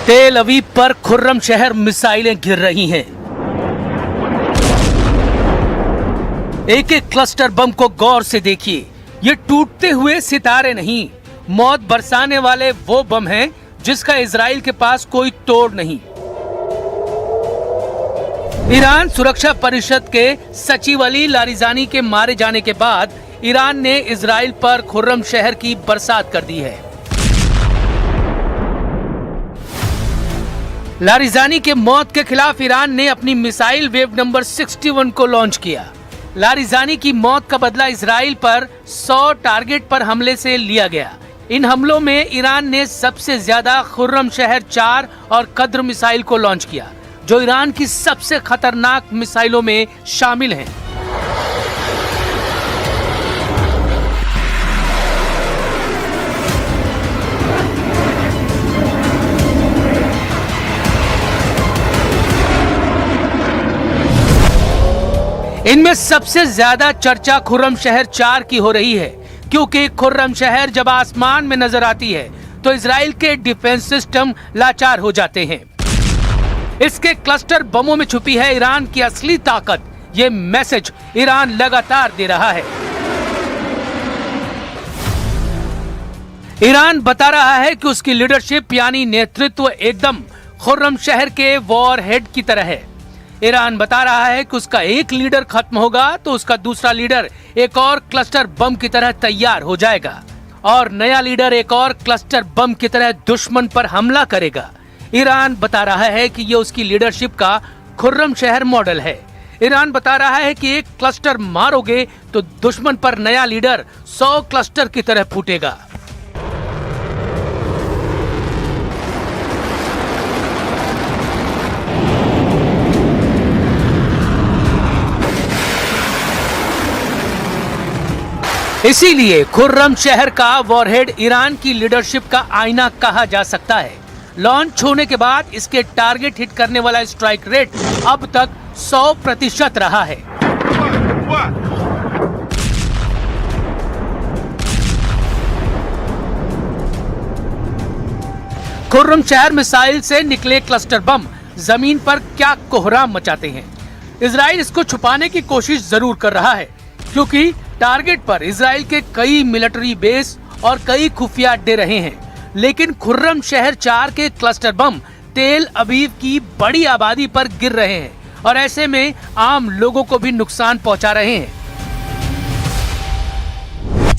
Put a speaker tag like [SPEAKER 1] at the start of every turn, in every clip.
[SPEAKER 1] तेल अवीव पर खुर्रम शहर मिसाइलें गिर रही हैं। एक एक क्लस्टर बम को गौर से देखिए। ये टूटते हुए सितारे नहीं, मौत बरसाने वाले वो बम हैं जिसका इजराइल के पास कोई तोड़ नहीं। ईरान सुरक्षा परिषद के सचिव अली लारिजानी के मारे जाने के बाद ईरान ने इजराइल पर खुर्रम शहर की बरसात कर दी है। लारिजानी के मौत के खिलाफ ईरान ने अपनी मिसाइल वेव नंबर 61 को लॉन्च किया। लारिजानी की मौत का बदला इजराइल पर 100 टारगेट पर हमले से लिया गया। इन हमलों में ईरान ने सबसे ज्यादा खुर्रम शहर 4 और कद्र मिसाइल को लॉन्च किया, जो ईरान की सबसे खतरनाक मिसाइलों में शामिल हैं। इनमें सबसे ज्यादा चर्चा खुर्रम शहर 4 की हो रही है, क्योंकि खुर्रम शहर जब आसमान में नजर आती है तो इजराइल के डिफेंस सिस्टम लाचार हो जाते हैं। इसके क्लस्टर बमों में छुपी है ईरान की असली ताकत। ये मैसेज ईरान लगातार दे रहा है। ईरान बता रहा है कि उसकी लीडरशिप यानी नेतृत्व एकदम खुर्रम शहर के वॉर हेड की तरह है। ईरान बता रहा है कि उसका एक लीडर खत्म होगा तो उसका दूसरा लीडर एक और क्लस्टर बम की तरह तैयार हो जाएगा और नया लीडर एक और क्लस्टर बम की तरह दुश्मन पर हमला करेगा। ईरान बता रहा है कि ये उसकी लीडरशिप का खुर्रम शहर मॉडल है। ईरान बता रहा है कि एक क्लस्टर मारोगे तो दुश्मन पर नया लीडर 100 क्लस्टर की तरह फूटेगा। इसीलिए खुर्रम शहर का वॉरहेड ईरान की लीडरशिप का आईना कहा जा सकता है। लॉन्च होने के बाद इसके टारगेट हिट करने वाला स्ट्राइक रेट अब तक 100% रहा है। खुर्रम शहर मिसाइल से निकले क्लस्टर बम जमीन पर क्या कोहराम मचाते हैं। इजराइल इसको छुपाने की कोशिश जरूर कर रहा है, क्योंकि टारगेट पर इजराइल के कई मिलिट्री बेस और कई खुफिया अड्डे रहे हैं, लेकिन खुर्रम शहर 4 के क्लस्टर बम तेल अवीव की बड़ी आबादी पर गिर रहे हैं और ऐसे में आम लोगों को भी नुकसान पहुंचा रहे हैं।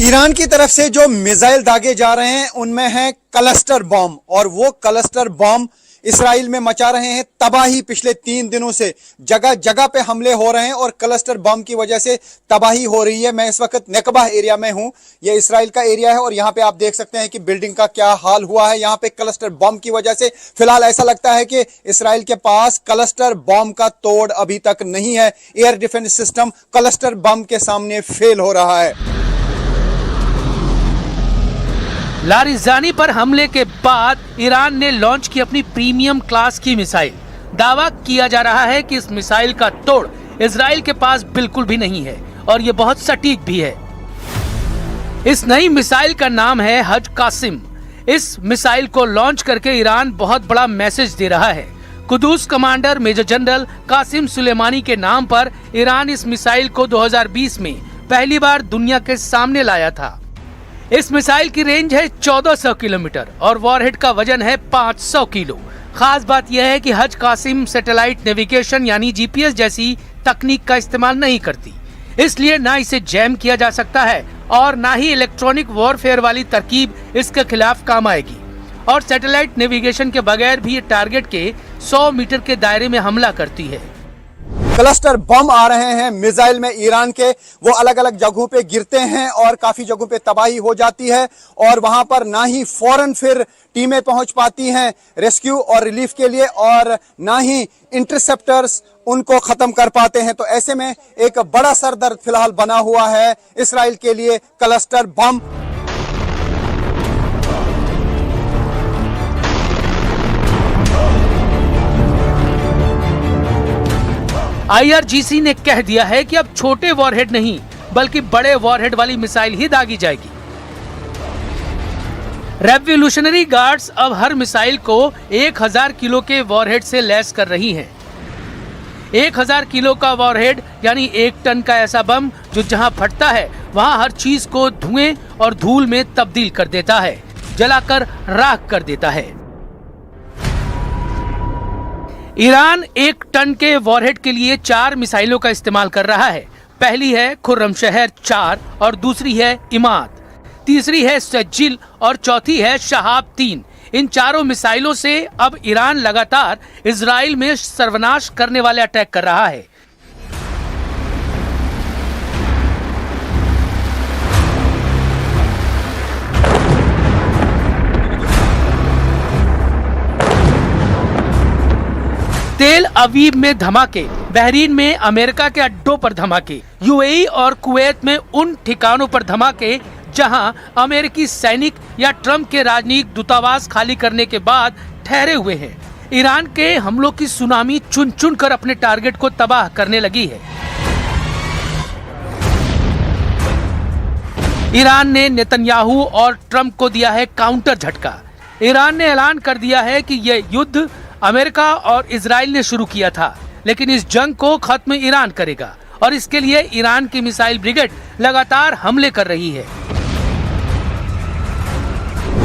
[SPEAKER 2] ईरान की तरफ से जो मिसाइल दागे जा रहे हैं उनमें है क्लस्टर बम, और वो क्लस्टर बम इसराइल में मचा रहे हैं तबाही। पिछले 3 दिनों से जगह जगह पे हमले हो रहे हैं और क्लस्टर बम की वजह से तबाही हो रही है। मैं इस वक्त नेकबा एरिया में हूं, ये इसराइल का एरिया है और यहाँ पे आप देख सकते हैं कि बिल्डिंग का क्या हाल हुआ है। यहाँ पे क्लस्टर बम की वजह से फिलहाल ऐसा लगता है कि इसराइल के पास क्लस्टर बम का तोड़ अभी तक नहीं है। Air defence system cluster bomb के सामने फेल हो रहा है।
[SPEAKER 1] लारिजानी पर हमले के बाद ईरान ने लॉन्च की अपनी प्रीमियम क्लास की मिसाइल। दावा किया जा रहा है कि इस मिसाइल का तोड़ इजराइल के पास बिल्कुल भी नहीं है और ये बहुत सटीक भी है। इस नई मिसाइल का नाम है हज कासिम। इस मिसाइल को लॉन्च करके ईरान बहुत बड़ा मैसेज दे रहा है। Quds commander major general Qasem Soleimani के नाम पर ईरान इस मिसाइल को 2020 में पहली बार दुनिया के सामने लाया था। इस मिसाइल की रेंज है 1400 किलोमीटर और वॉरहेड का वजन है 500 किलो। खास बात यह है कि हज कासिम सैटेलाइट नेविगेशन यानी जीपीएस जैसी तकनीक का इस्तेमाल नहीं करती, इसलिए ना इसे जैम किया जा सकता है और ना ही इलेक्ट्रॉनिक वॉरफेयर वाली तरकीब इसके खिलाफ काम आएगी। और सैटेलाइट नेविगेशन के बगैर भी ये टारगेट के 100 मीटर के दायरे में हमला करती है।
[SPEAKER 2] क्लस्टर बम आ रहे हैं मिसाइल में ईरान के, वो अलग अलग जगहों पे गिरते हैं और काफी जगहों पे तबाही हो जाती है और वहां पर ना ही फौरन फिर टीमें पहुंच पाती हैं रेस्क्यू और रिलीफ के लिए और ना ही इंटरसेप्टर्स उनको खत्म कर पाते हैं। तो ऐसे में एक बड़ा सरदर्द फिलहाल बना हुआ है इसराइल के लिए क्लस्टर बम।
[SPEAKER 1] आईआरजीसी ने कह दिया है कि अब छोटे वॉरहेड नहीं बल्कि बड़े वॉरहेड वाली मिसाइल ही दागी जाएगी। रेवोल्यूशनरी गार्ड्स अब हर मिसाइल को 1000 किलो के वॉरहेड से लैस कर रही हैं। 1000 किलो का वॉरहेड यानी 1 टन का ऐसा बम जो जहां फटता है वहां हर चीज को धुएं और धूल में तब्दील कर देता है, जलाकर राख कर देता है। ईरान 1 टन के वॉरहेड के लिए 4 मिसाइलों का इस्तेमाल कर रहा है। पहली है खुर्रमशहर 4 और दूसरी है इमाद, तीसरी है सज्जिल और चौथी है शहाब 3। इन चारों मिसाइलों से अब ईरान लगातार इजराइल में सर्वनाश करने वाले अटैक कर रहा है। तेल अवीव में धमाके, बहरीन में अमेरिका के अड्डों पर धमाके, यूएई और कुवैत में उन ठिकानों पर धमाके जहां अमेरिकी सैनिक या ट्रंप के राजनयिक दूतावास खाली करने के बाद ठहरे हुए हैं। ईरान के हमलों की सुनामी चुन चुन कर अपने टारगेट को तबाह करने लगी है। ईरान ने नेतन्याहू और ट्रंप को दिया है काउंटर झटका। ईरान ने ऐलान कर दिया है कि यह युद्ध अमेरिका और इजराइल ने शुरू किया था, लेकिन इस जंग को खत्म ईरान करेगा और इसके लिए ईरान की मिसाइल ब्रिगेड लगातार हमले कर रही है।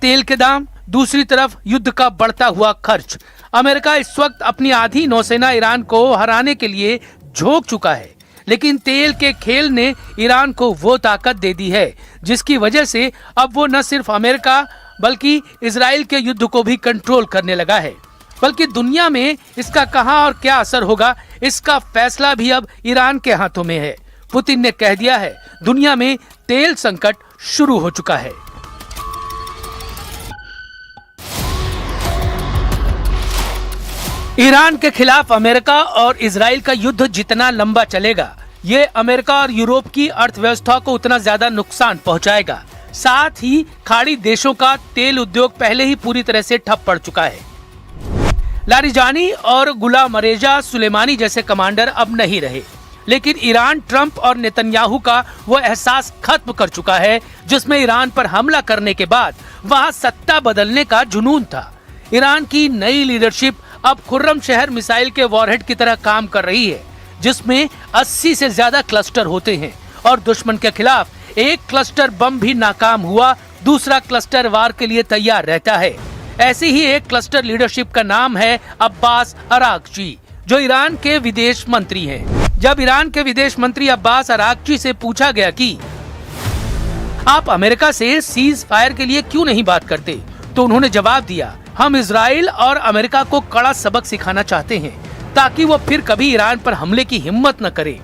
[SPEAKER 1] तेल के दाम, दूसरी तरफ युद्ध का बढ़ता हुआ खर्च। अमेरिका इस वक्त अपनी आधी नौसेना ईरान को हराने के लिए झोंक चुका है, लेकिन तेल के खेल ने ईरान को वो ताकत दे दी है जिसकी वजह से अब वो न सिर्फ अमेरिका बल्कि इजराइल के युद्ध को भी कंट्रोल करने लगा है। बल्कि दुनिया में इसका कहां और क्या असर होगा, इसका फैसला भी अब ईरान के हाथों में है। पुतिन ने कह दिया है दुनिया में तेल संकट शुरू हो चुका है। ईरान के खिलाफ अमेरिका और इजराइल का युद्ध जितना लंबा चलेगा, ये अमेरिका और यूरोप की अर्थव्यवस्था को उतना ज्यादा नुकसान पहुंचाएगा। साथ ही खाड़ी देशों का तेल उद्योग पहले ही पूरी तरह से ठप पड़ चुका है। लारिजानी और गुलाम रेजा सुलेमानी जैसे कमांडर अब नहीं रहे, लेकिन ईरान ट्रंप और नेतन्याहू का वो एहसास खत्म कर चुका है जिसमें ईरान पर हमला करने के बाद वहां सत्ता बदलने का जुनून था। ईरान की नई लीडरशिप अब खुर्रमशहर मिसाइल के वॉरहेड की तरह काम कर रही है, जिसमें 80 से ज्यादा क्लस्टर होते हैं और दुश्मन के खिलाफ एक क्लस्टर बम भी नाकाम हुआ, दूसरा क्लस्टर वार के लिए तैयार रहता है। ऐसी ही एक क्लस्टर लीडरशिप का नाम है अब्बास अरागची, जो ईरान के विदेश मंत्री हैं। जब ईरान के विदेश मंत्री अब्बास अरागची से पूछा गया कि आप अमेरिका से सीज फायर के लिए क्यों नहीं बात करते, तो उन्होंने जवाब दिया, हम इजराइल और अमेरिका को कड़ा सबक सिखाना चाहते हैं ताकि वो फिर कभी ईरान पर हमले की हिम्मत न करे।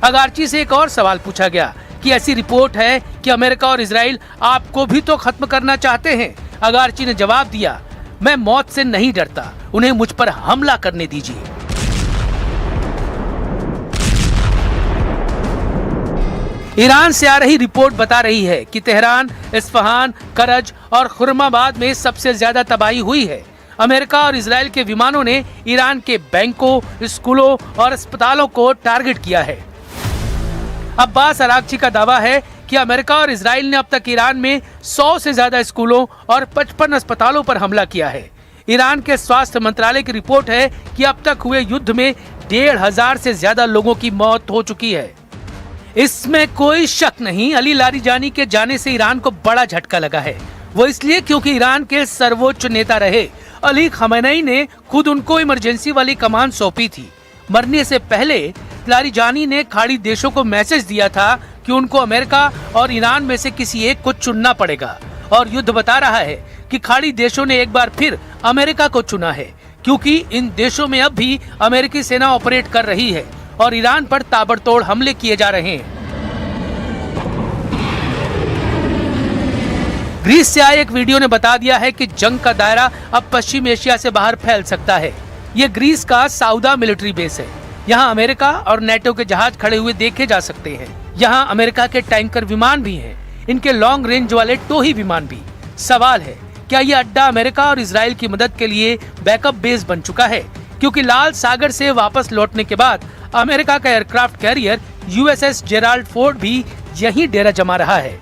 [SPEAKER 1] अरागची से एक और सवाल पूछा गया कि ऐसी रिपोर्ट है कि अमेरिका और इजराइल आपको भी तो खत्म करना चाहते हैं। अरागची ने जवाब दिया, मैं मौत से नहीं डरता, उन्हें मुझ पर हमला करने दीजिए। ईरान से आ रही रिपोर्ट बता रही है कि तेहरान, इस्फहान, करज और खुर्माबाद में सबसे ज्यादा तबाही हुई है। अमेरिका और इजराइल के विमानों ने ईरान के बैंकों, स्कूलों और अस्पतालों को टारगेट किया है। अब्बास अरागची का दावा है कि अमेरिका और इजराइल ने अब तक ईरान में 100 से ज्यादा स्कूलों और 55 अस्पतालों पर हमला किया है। ईरान के स्वास्थ्य मंत्रालय की रिपोर्ट है कि अब तक हुए युद्ध में 1500 से ज्यादा लोगों की मौत हो चुकी है। इसमें कोई शक नहीं, अली लारिजानी के जाने से ईरान को बड़ा झटका लगा है। वो इसलिए क्योंकि ईरान के सर्वोच्च नेता रहे अली खमेनी ने खुद उनको इमरजेंसी वाली कमान सौंपी थी। मरने से पहले लारिजानी ने खाड़ी देशों को मैसेज दिया था कि उनको अमेरिका और ईरान में से किसी एक को चुनना पड़ेगा, और युद्ध बता रहा है कि खाड़ी देशों ने एक बार फिर अमेरिका को चुना है, क्योंकि इन देशों में अब भी अमेरिकी सेना ऑपरेट कर रही है और ईरान पर ताबड़तोड़ हमले किए जा रहे हैं। ग्रीस से आए एक वीडियो ने बता दिया है कि जंग का दायरा अब पश्चिम एशिया से बाहर फैल सकता है। ये ग्रीस का साउदा मिलिट्री बेस है। यहाँ अमेरिका और नेटो के जहाज खड़े हुए देखे जा सकते हैं। यहाँ अमेरिका के टैंकर विमान भी हैं, इनके लॉन्ग रेंज वाले टोही विमान भी। सवाल है, क्या ये अड्डा अमेरिका और इजराइल की मदद के लिए बैकअप बेस बन चुका है? क्योंकि लाल सागर से वापस लौटने के बाद अमेरिका का aircraft carrier USS Gerald Ford भी यहीं डेरा जमा रहा है।